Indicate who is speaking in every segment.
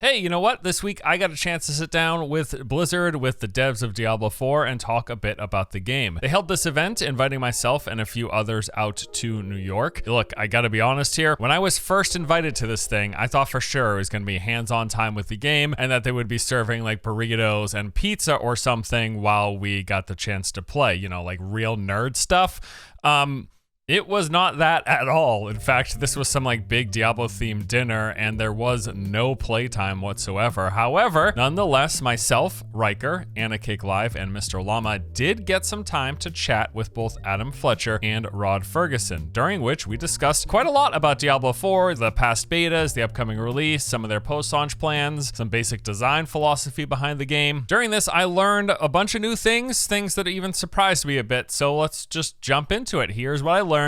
Speaker 1: Hey, you know what? This week I got a chance to sit down with Blizzard, with the devs of Diablo 4, and talk a bit about the game. They held this event, inviting myself and a few others out to New York. Look, I gotta be honest here. When I was first invited to this thing, I thought for sure it was gonna be hands-on time with the game, and that they would be serving like burritos and pizza or something while we got the chance to play, you know, like real nerd stuff. It was not that at all. In fact, this was some like big Diablo themed dinner and there was no playtime whatsoever. However, nonetheless, myself, Riker, Anna Cake Live, and Mr. Llama did get some time to chat with both Adam Fletcher and Rod Ferguson, during which we discussed quite a lot about Diablo 4, the past betas, the upcoming release, some of their post-launch plans, some basic design philosophy behind the game. During this, I learned a bunch of new things that even surprised me a bit, so let's just jump into it. Here's what I learned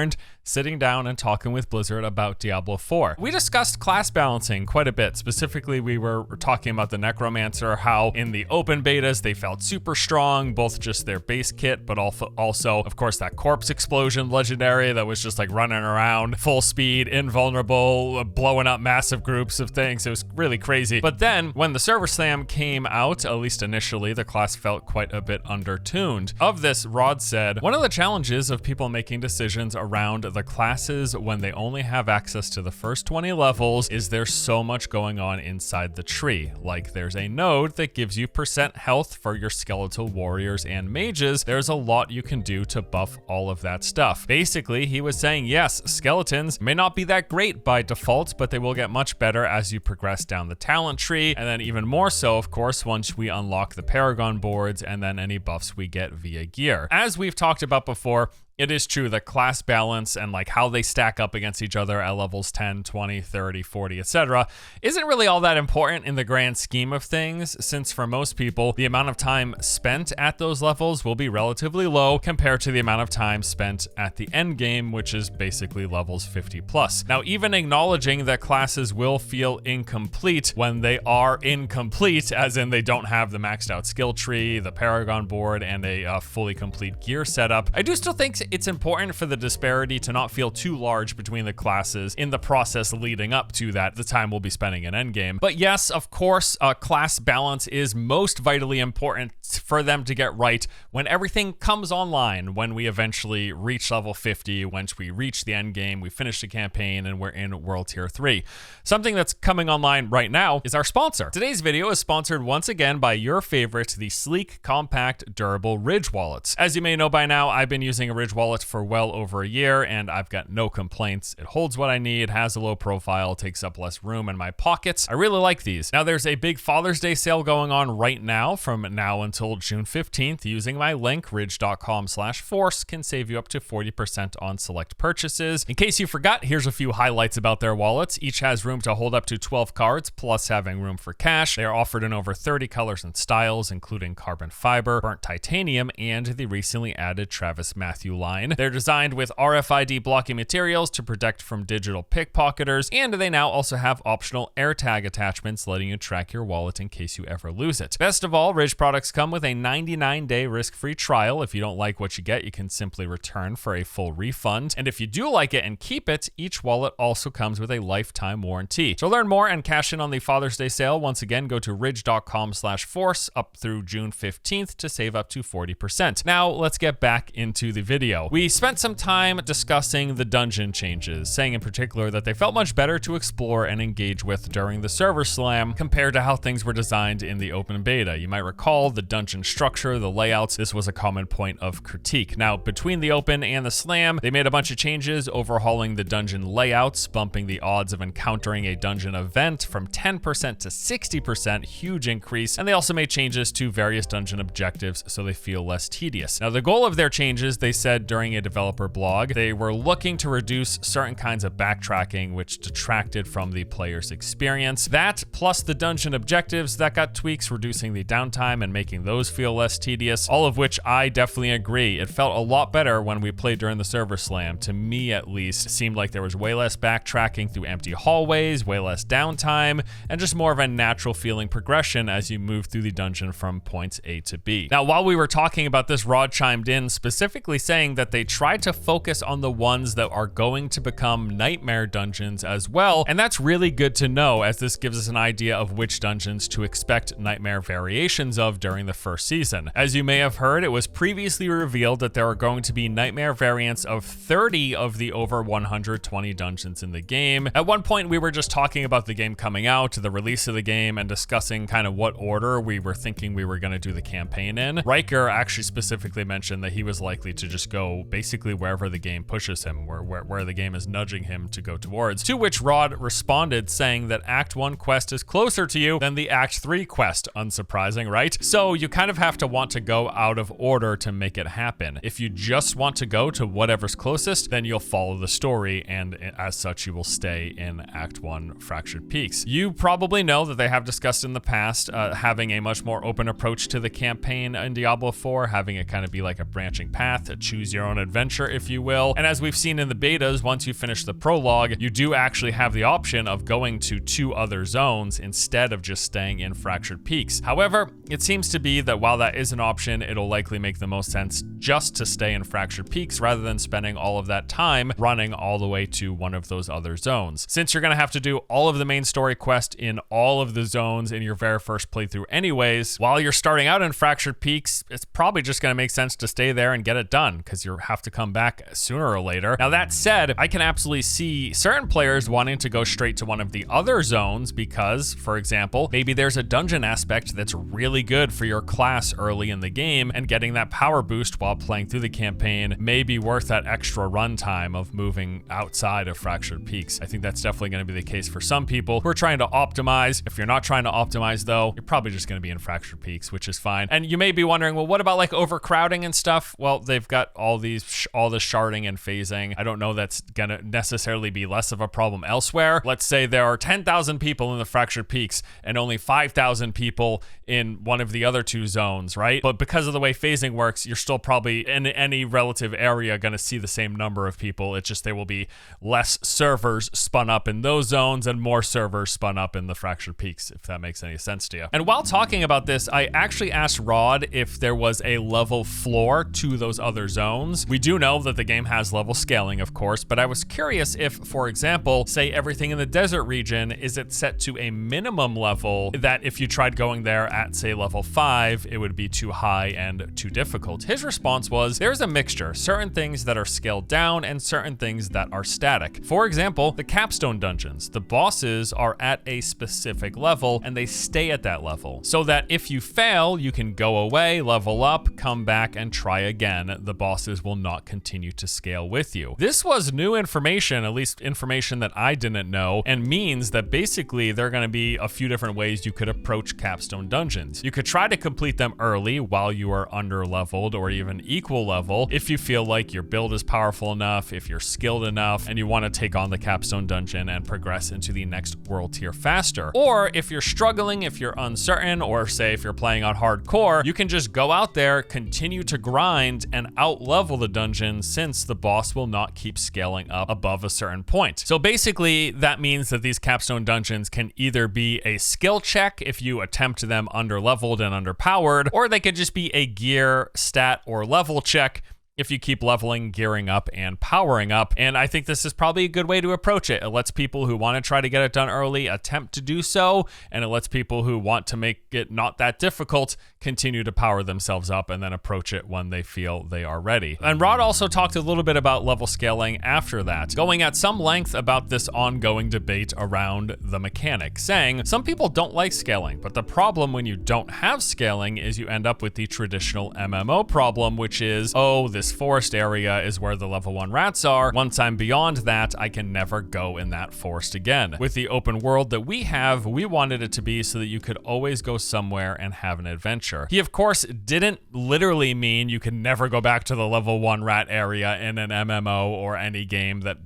Speaker 1: sitting down and talking with Blizzard about Diablo 4. We discussed class balancing quite a bit. Specifically, we were talking about the Necromancer, how in the open betas they felt super strong, both just their base kit, but also, of course, that corpse explosion legendary that was just like running around full speed, invulnerable, blowing up massive groups of things. It was really crazy. But then when the server slam came out, at least initially, the class felt quite a bit undertuned. Of this, Rod said, one of the challenges of people making decisions around the classes when they only have access to the first 20 levels is there's so much going on inside the tree. Like there's a node that gives you % health for your skeletal warriors and mages. There's a lot you can do to buff all of that stuff. Basically, he was saying, yes, skeletons may not be that great by default, but they will get much better as you progress down the talent tree. And then even more so, of course, once we unlock the Paragon boards and then any buffs we get via gear. As we've talked about before, it is true that class balance and like how they stack up against each other at levels 10, 20, 30, 40, etc. isn't really all that important in the grand scheme of things, since for most people, the amount of time spent at those levels will be relatively low compared to the amount of time spent at the end game, which is basically levels 50 plus. Now, even acknowledging that classes will feel incomplete when they are incomplete, as in they don't have the maxed out skill tree, the Paragon board, and a fully complete gear setup, I do still think it's important for the disparity to not feel too large between the classes in the process leading up to that, the time we'll be spending in endgame. But yes, of course, class balance is most vitally important for them to get right when everything comes online, when we eventually reach level 50, once we reach the endgame, we finish the campaign, and we're in World Tier 3. Something that's coming online right now is our sponsor. Today's video is sponsored once again by your favorite, the sleek, compact, durable Ridge wallets. As you may know by now, I've been using a Ridge wallet for well over a year and I've got no complaints. It holds what I need, has a low profile, takes up less room in my pockets. I really like these. Now there's a big Father's Day sale going on right now from now until June 15th. Using my link, ridge.com/force, can save you up to 40% on select purchases. In case you forgot, here's a few highlights about their wallets. Each has room to hold up to 12 cards, plus having room for cash. They are offered in over 30 colors and styles, including carbon fiber, burnt titanium, and the recently added Travis Matthew line. They're designed with RFID blocking materials to protect from digital pickpocketers, and they now also have optional AirTag attachments letting you track your wallet in case you ever lose it. Best of all, Ridge products come with a 99-day risk-free trial. If you don't like what you get, you can simply return for a full refund. And if you do like it and keep it, each wallet also comes with a lifetime warranty. So learn more and cash in on the Father's Day sale. Once again, go to ridge.com/force up through June 15th to save up to 40%. Now, let's get back into the video. We spent some time discussing the dungeon changes, saying in particular that they felt much better to explore and engage with during the server slam compared to how things were designed in the open beta. You might recall the dungeon structure, the layouts. This was a common point of critique. Now, between the open and the slam, they made a bunch of changes, overhauling the dungeon layouts, bumping the odds of encountering a dungeon event from 10% to 60%, huge increase. And they also made changes to various dungeon objectives so they feel less tedious. Now, the goal of their changes, they said during a developer blog, they were looking to reduce certain kinds of backtracking, which detracted from the player's experience. That, plus the dungeon objectives, that got tweaks, reducing the downtime and making those feel less tedious, all of which I definitely agree. It felt a lot better when we played during the server slam. To me, at least, it seemed like there was way less backtracking through empty hallways, way less downtime, and just more of a natural feeling progression as you move through the dungeon from points A to B. Now, while we were talking about this, Rod chimed in specifically saying saying that they tried to focus on the ones that are going to become nightmare dungeons as well, and that's really good to know, as this gives us an idea of which dungeons to expect nightmare variations of during the first season. As you may have heard, it was previously revealed that there are going to be nightmare variants of 30 of the over 120 dungeons in the game. At one point, we were just talking about the game coming out, the release of the game, and discussing kind of what order we were thinking we were going to do the campaign in. Riker actually specifically mentioned that he was likely to just go basically wherever the game pushes him, where the game is nudging him to go towards, to which Rod responded saying that Act 1 quest is closer to you than the Act 3 quest. Unsurprising, right? So you kind of have to want to go out of order to make it happen. If you just want to go to whatever's closest, then you'll follow the story, and as such, you will stay in Act 1 Fractured Peaks. You probably know that they have discussed in the past having a much more open approach to the campaign in Diablo 4, having it kind of be like a branching path, a choose your own adventure, if you will. And as we've seen in the betas, once you finish the prologue, you do actually have the option of going to 2 other zones instead of just staying in Fractured Peaks. However, it seems to be that while that is an option, it'll likely make the most sense just to stay in Fractured Peaks rather than spending all of that time running all the way to one of those other zones. Since you're going to have to do all of the main story quest in all of the zones in your very first playthrough anyways, while you're starting out in Fractured Peaks, it's probably just going to make sense to stay there and get it done, because you have to come back sooner or later. Now that said, I can absolutely see certain players wanting to go straight to one of the other zones because, for example, maybe there's a dungeon aspect that's really good for your class early in the game, and getting that power boost while playing through the campaign may be worth that extra runtime of moving outside of Fractured Peaks. I think that's definitely going to be the case for some people who are trying to optimize. If you're not trying to optimize though, you're probably just going to be in Fractured Peaks, which is fine. And you may be wondering, well, what about like overcrowding and stuff? Well, they've got all the sharding and phasing. I don't know that's going to necessarily be less of a problem elsewhere. Let's say there are 10,000 people in the Fractured Peaks and only 5,000 people in one of the other 2 zones, right? But because of the way phasing works, you're still probably in any relative area going to see the same number of people. It's just there will be less servers spun up in those zones and more servers spun up in the Fractured Peaks, if that makes any sense to you. And while talking about this, I actually asked Rod if there was a level floor to those other zones. We do know that the game has level scaling, of course, but I was curious if, for example, say everything in the desert region, is it set to a minimum level that if you tried going there at, say, level 5, it would be too high and too difficult? His response was, there's a mixture, certain things that are scaled down and certain things that are static. For example, the Capstone dungeons, the bosses are at a specific level and they stay at that level, so that if you fail, you can go away, level up, come back and try again. The bosses will not continue to scale with you. This was new information, at least information that I didn't know, and means that basically there are going to be a few different ways you could approach Capstone dungeons. You could try to complete them early while you are under leveled or even equal level if you feel like your build is powerful enough, if you're skilled enough, and you want to take on the Capstone dungeon and progress into the next world tier faster. Or if you're struggling, if you're uncertain, or say if you're playing on hardcore, you can just go out there, continue to grind, and out-level the dungeon, since the boss will not keep scaling up above a certain point. So basically, that means that these Capstone dungeons can either be a skill check if you attempt them under-leveled and underpowered, or they could just be a gear, stat, or level check if you keep leveling, gearing up, and powering up. And I think this is probably a good way to approach it. It lets people who want to try to get it done early attempt to do so, and it lets people who want to make it not that difficult continue to power themselves up and then approach it when they feel they are ready. And Rod also talked a little bit about level scaling after that, going at some length about this ongoing debate around the mechanic, saying some people don't like scaling, but the problem when you don't have scaling is you end up with the traditional MMO problem, which is, oh, this forest area is where the level 1 rats are. Once I'm beyond that, I can never go in that forest again. With the open world that we have, we wanted it to be so that you could always go somewhere and have an adventure. He, of course, didn't literally mean you can never go back to the level 1 rat area in an MMO or any game that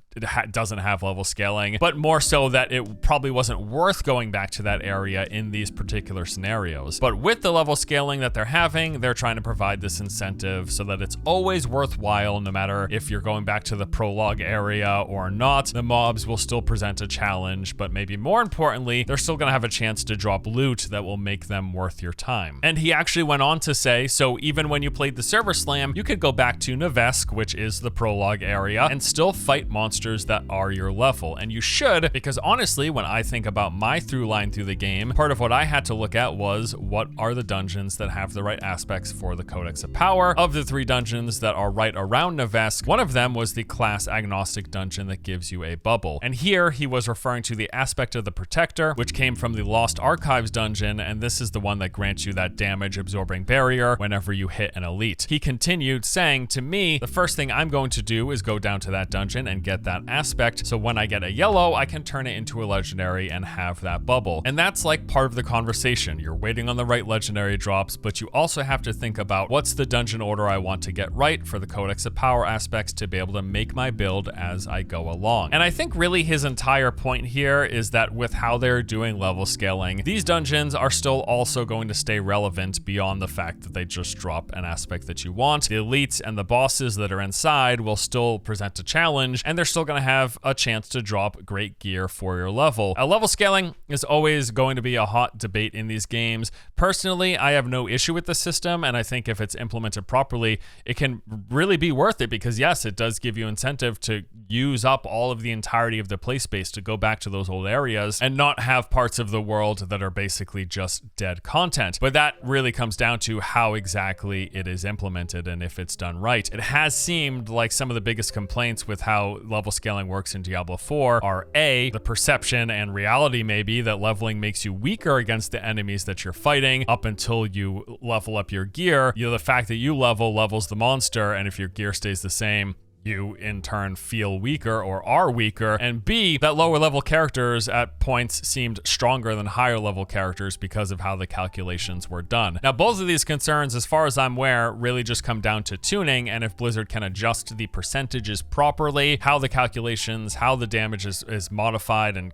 Speaker 1: doesn't have level scaling, but more so that it probably wasn't worth going back to that area in these particular scenarios. But with the level scaling that they're having, they're trying to provide this incentive so that it's always worthwhile, no matter if you're going back to the prologue area or not. The mobs will still present a challenge, but maybe more importantly, they're still going to have a chance to drop loot that will make them worth your time. And he actually went on to say, so even when you played the server slam, you could go back to Nevesk, which is the prologue area, and still fight monsters that are your level. And you should, because honestly, when I think about my through line through the game, part of what I had to look at was what are the dungeons that have the right aspects for the Codex of Power. Of the 3 dungeons that are right around Nevesk, one of them was the class agnostic dungeon that gives you a bubble. And here he was referring to the aspect of the Protector, which came from the Lost Archives dungeon, and this is the one that grants you that damage absorbing barrier whenever you hit an elite. He continued saying, to me, the first thing I'm going to do is go down to that dungeon and get that aspect, so when I get a yellow, I can turn it into a legendary and have that bubble. And that's like part of the conversation. You're waiting on the right legendary drops, but you also have to think about what's the dungeon order I want to get right for the Codex of Power aspects to be able to make my build as I go along. And I think really his entire point here is that with how they're doing level scaling, these dungeons are still also going to stay relevant beyond the fact that they just drop an aspect that you want. The elites and the bosses that are inside will still present a challenge, and they're still going to have a chance to drop great gear for your level. Level scaling is always going to be a hot debate in these games. Personally, I have no issue with the system, and I think if it's implemented properly, it can really be worth it because yes, it does give you incentive to use up all of the entirety of the play space to go back to those old areas and not have parts of the world that are basically just dead content. But that really comes down to how exactly it is implemented and if it's done right. It has seemed like some of the biggest complaints with how level scaling works in Diablo 4 are A, the perception and reality maybe that leveling makes you weaker against the enemies that you're fighting up until you level up your gear. The fact that you levels the monster, and if your gear stays the same, you in turn feel weaker or are weaker, and B, that lower level characters at points seemed stronger than higher level characters because of how the calculations were done. Now, both of these concerns, as far as I'm aware, really just come down to tuning, and if Blizzard can adjust the percentages properly, how the calculations, how the damage is modified and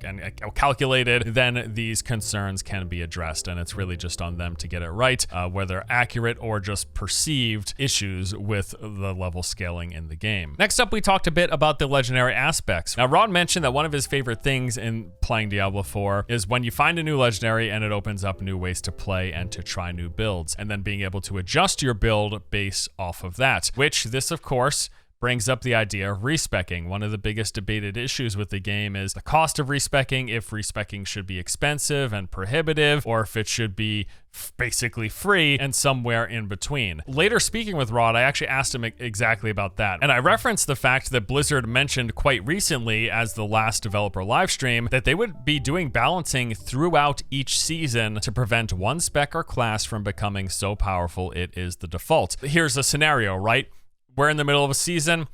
Speaker 1: calculated, then these concerns can be addressed, and it's really just on them to get it right, whether accurate or just perceived issues with the level scaling in the game. Next up, we talked a bit about the legendary aspects. Now, Rod mentioned that one of his favorite things in playing Diablo 4 is when you find a new legendary and it opens up new ways to play and to try new builds, and then being able to adjust your build based off of that, which this, of course, brings up the idea of respeccing. One of the biggest debated issues with the game is the cost of respeccing, if respeccing should be expensive and prohibitive, or if it should be basically free and somewhere in between. Later, speaking with Rod, I actually asked him exactly about that. And I referenced the fact that Blizzard mentioned quite recently as the last developer livestream that they would be doing balancing throughout each season to prevent one spec or class from becoming so powerful it is the default. Here's a scenario, right? We're in the middle of a season.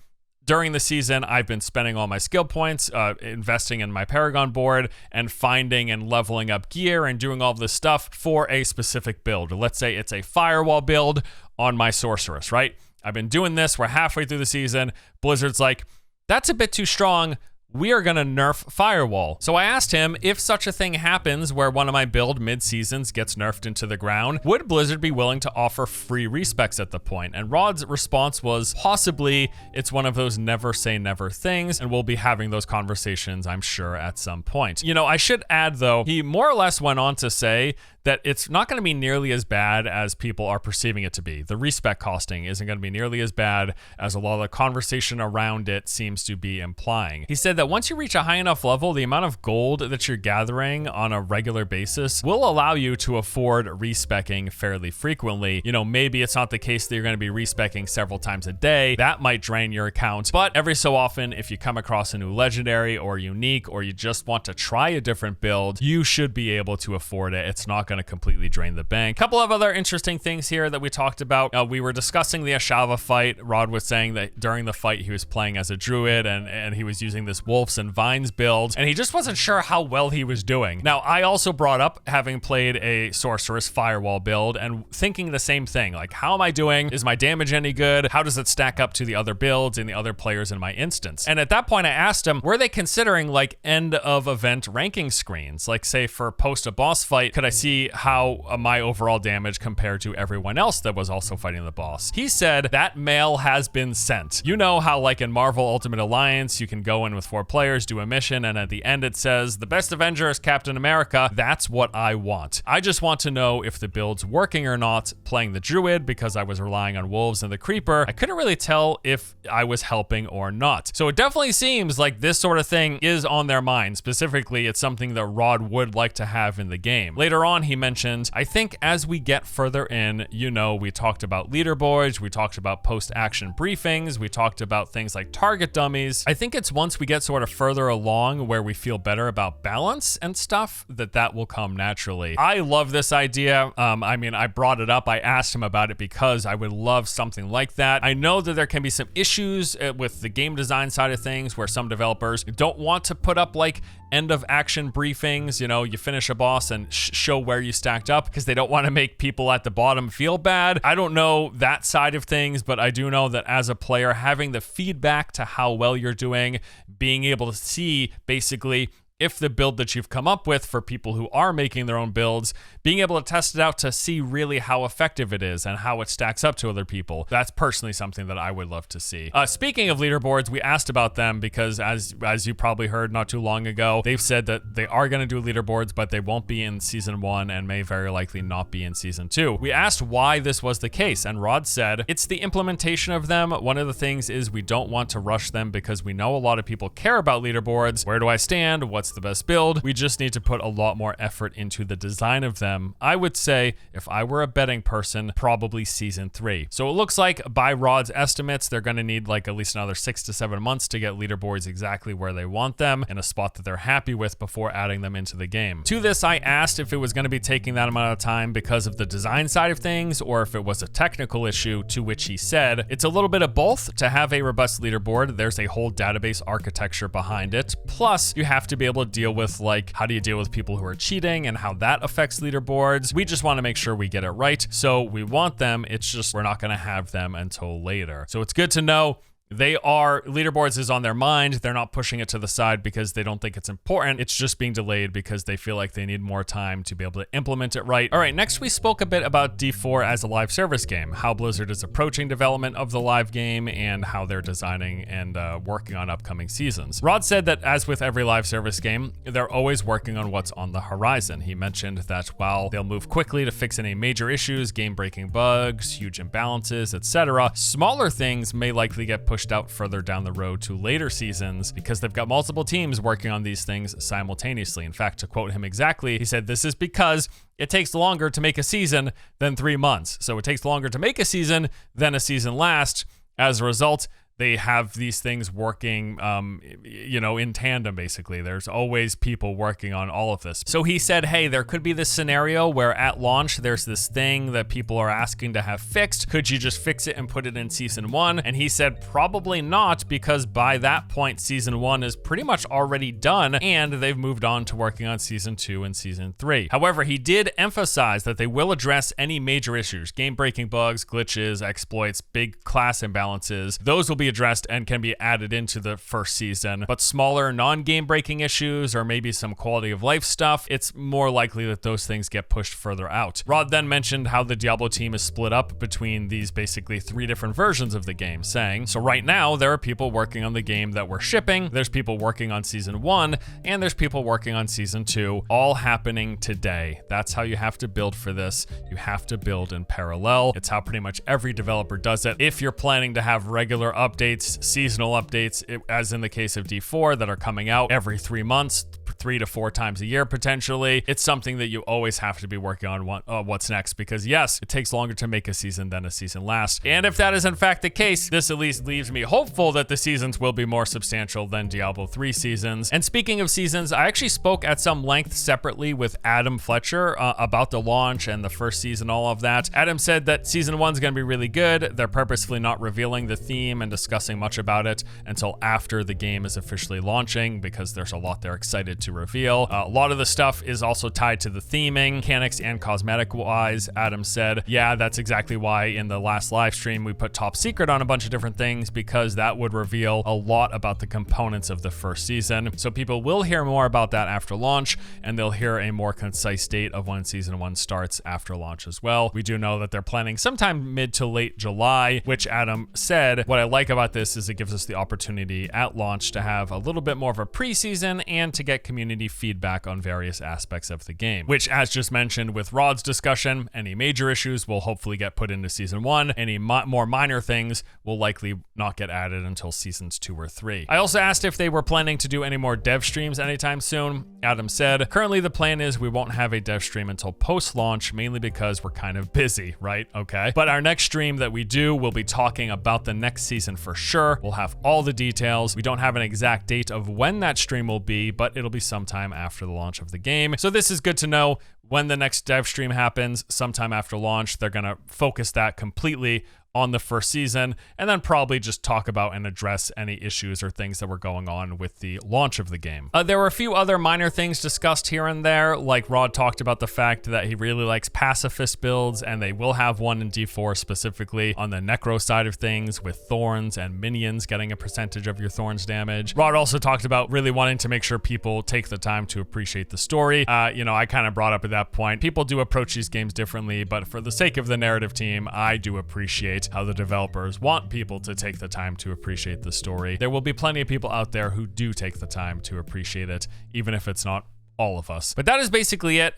Speaker 1: During the season, I've been spending all my skill points, investing in my Paragon board, and finding and leveling up gear and doing all this stuff for a specific build. Let's say it's a firewall build on my sorceress, right? I've been doing this. We're halfway through the season. Blizzard's like, that's a bit too strong. We are gonna nerf Firewall. So I asked him if such a thing happens where one of my build mid-seasons gets nerfed into the ground, would Blizzard be willing to offer free respecs at the point? And Rod's response was possibly. It's one of those never say never things, and we'll be having those conversations, I'm sure, at some point. I should add though, he more or less went on to say that it's not going to be nearly as bad as people are perceiving it to be. The respec costing isn't going to be nearly as bad as a lot of the conversation around it seems to be implying. He said that once you reach a high enough level, the amount of gold that you're gathering on a regular basis will allow you to afford respecing fairly frequently. Maybe it's not the case that you're going to be respecing several times a day. That might drain your account, but every so often, if you come across a new legendary or unique, or you just want to try a different build, you should be able to afford it. It's not going to completely drain the bank. A couple of other interesting things here that we talked about. We were discussing the Ashava fight. Rod was saying that during the fight he was playing as a druid and he was using this Wolves and Vines build, and he just wasn't sure how well he was doing. Now, I also brought up having played a Sorceress Firewall build and thinking the same thing, like, how am I doing? Is my damage any good? How does it stack up to the other builds and the other players in my instance? And at that point, I asked him, were they considering like end of event ranking screens? Like, say for post a boss fight, could I see how my overall damage compared to everyone else that was also fighting the boss? He said that mail has been sent. You know how like in Marvel Ultimate Alliance, you can go in with 4 players, do a mission, and at the end it says the best Avenger is Captain America. That's what I want. I just want to know if the build's working or not. Playing the Druid, because I was relying on Wolves and the Creeper, I couldn't really tell if I was helping or not. So it definitely seems like this sort of thing is on their mind. Specifically, it's something that Rod would like to have in the game. Later on, he mentioned, I think as we get further in, you know, we talked about leaderboards, we talked about post-action briefings, we talked about things like target dummies. I think it's once we get sort of further along where we feel better about balance and stuff that will come naturally. I love this idea. I mean, I brought it up. I asked him about it because I would love something like that. I know that there can be some issues with the game design side of things where some developers don't want to put up like end of action briefings, you know, you finish a boss and show where you stacked up because they don't want to make people at the bottom feel bad. I don't know that side of things, but I do know that as a player, having the feedback to how well you're doing, being able to see basically if the build that you've come up with for people who are making their own builds, being able to test it out to see really how effective it is and how it stacks up to other people. That's personally something that I would love to see. Speaking of leaderboards, we asked about them because as you probably heard not too long ago, they've said that they are going to do leaderboards, but they won't be in season 1 and may very likely not be in season 2. We asked why this was the case, and Rod said, it's the implementation of them. One of the things is we don't want to rush them because we know a lot of people care about leaderboards. Where do I stand? What's the best build? We just need to put a lot more effort into the design of them. I would say if I were a betting person, probably season 3. So it looks like by Rod's estimates, they're going to need like at least another 6 to 7 months to get leaderboards exactly where they want them in a spot that they're happy with before adding them into the game. To this, I asked if it was going to be taking that amount of time because of the design side of things or if it was a technical issue, to which he said, it's a little bit of both. To have a robust leaderboard, there's a whole database architecture behind it. Plus, you have to be able to deal with like, how do you deal with people who are cheating and how that affects leaderboards. We just want to make sure we get it right. So we want them. It's just, we're not going to have them until later. So it's good to know leaderboards is on their mind. They're not pushing it to the side because they don't think it's important. It's just being delayed because they feel like they need more time to be able to implement it right. All right, next we spoke a bit about D4 as a live service game, how Blizzard is approaching development of the live game and how they're designing and working on upcoming seasons. Rod said that as with every live service game, they're always working on what's on the horizon. He mentioned that while they'll move quickly to fix any major issues, game-breaking bugs, huge imbalances, etc., smaller things may likely get pushed out further down the road to later seasons because they've got multiple teams working on these things simultaneously. In fact, to quote him exactly, he said, this is because it takes longer to make a season than 3 months. So it takes longer to make a season than a season lasts. As a result, they have these things working, in tandem, basically. There's always people working on all of this. So he said, hey, there could be this scenario where at launch, there's this thing that people are asking to have fixed. Could you just fix it and put it in season 1? And he said, probably not, because by that point, season 1 is pretty much already done, and they've moved on to working on season 2 and season 3. However, he did emphasize that they will address any major issues, game-breaking bugs, glitches, exploits, big class imbalances. Those will be addressed and can be added into the first season, but smaller non-game breaking issues or maybe some quality of life stuff, it's more likely that those things get pushed further out. Rod then mentioned how the Diablo team is split up between these basically 3 different versions of the game, saying, so right now there are people working on the game that we're shipping, there's people working on season 1, and there's people working on season 2, all happening today. That's how you have to build for this. You have to build in parallel. It's how pretty much every developer does it. If you're planning to have regular updates, seasonal updates, as in the case of D4 that are coming out every 3 months, 3 to 4 times a year potentially. It's something that you always have to be working on what's next, because yes, it takes longer to make a season than a season lasts. And if that is in fact the case, this at least leaves me hopeful that the seasons will be more substantial than Diablo 3 seasons. And speaking of seasons, I actually spoke at some length separately with Adam Fletcher about the launch and the first season, all of that. Adam said that season 1's going to be really good. They're purposefully not revealing the theme and discussing much about it until after the game is officially launching, because there's a lot they're excited to reveal. A lot of the stuff is also tied to the theming, mechanics, and cosmetic wise. Adam said, yeah, that's exactly why in the last live stream we put top secret on a bunch of different things, because that would reveal a lot about the components of the first season. So people will hear more about that after launch, and they'll hear a more concise date of when season 1 starts after launch as well. We do know that they're planning sometime mid to late July, which Adam said, what I like about this is it gives us the opportunity at launch to have a little bit more of a preseason and to get community feedback on various aspects of the game, which, as just mentioned with Rod's discussion, any major issues will hopefully get put into season 1. Any more minor things will likely not get added until seasons 2 or 3. I also asked if they were planning to do any more dev streams anytime soon. Adam said, currently the plan is we won't have a dev stream until post-launch, mainly because we're kind of busy, right? Okay. But our next stream that we do, we'll be talking about the next season for sure. We'll have all the details. We don't have an exact date of when that stream will be, but it'll be sometime after the launch of the game. So this is good to know. When the next dev stream happens, sometime after launch, they're going to focus that completely on the first season, and then probably just talk about and address any issues or things that were going on with the launch of the game. There were a few other minor things discussed here and there, like Rod talked about the fact that he really likes pacifist builds, and they will have one in D4 specifically on the necro side of things, with thorns and minions getting a percentage of your thorns damage. Rod also talked about really wanting to make sure people take the time to appreciate the story. I kind of brought up at that point, people do approach these games differently, but for the sake of the narrative team, I do appreciate how the developers want people to take the time to appreciate the story. There will be plenty of people out there who do take the time to appreciate it, even if it's not all of us. But that is basically it.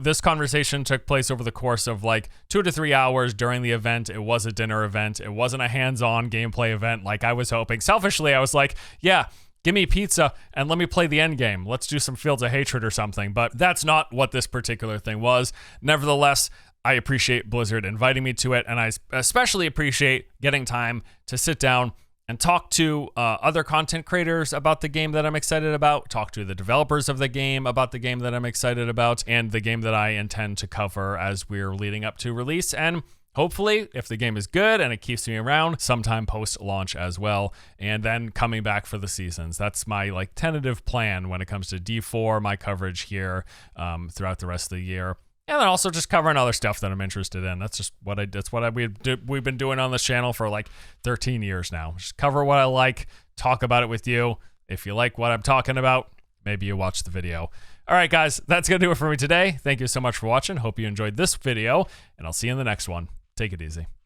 Speaker 1: This conversation took place over the course of like 2 to 3 hours during the event. It was a dinner event. It wasn't a hands-on gameplay event like I was hoping. Selfishly, I was like, yeah, give me pizza and let me play the end game. Let's do some Fields of Hatred or something. But that's not what this particular thing was. Nevertheless, I appreciate Blizzard inviting me to it, and I especially appreciate getting time to sit down and talk to other content creators about the game that I'm excited about, talk to the developers of the game about the game that I'm excited about, and the game that I intend to cover as we're leading up to release, and hopefully, if the game is good and it keeps me around, sometime post-launch as well, and then coming back for the seasons. That's my tentative plan when it comes to D4, my coverage here throughout the rest of the year. And then also just covering other stuff that I'm interested in. That's just what we've been doing on this channel for like 13 years now. Just cover what I like, talk about it with you. If you like what I'm talking about, maybe you watch the video. All right, guys, that's going to do it for me today. Thank you so much for watching. Hope you enjoyed this video, and I'll see you in the next one. Take it easy.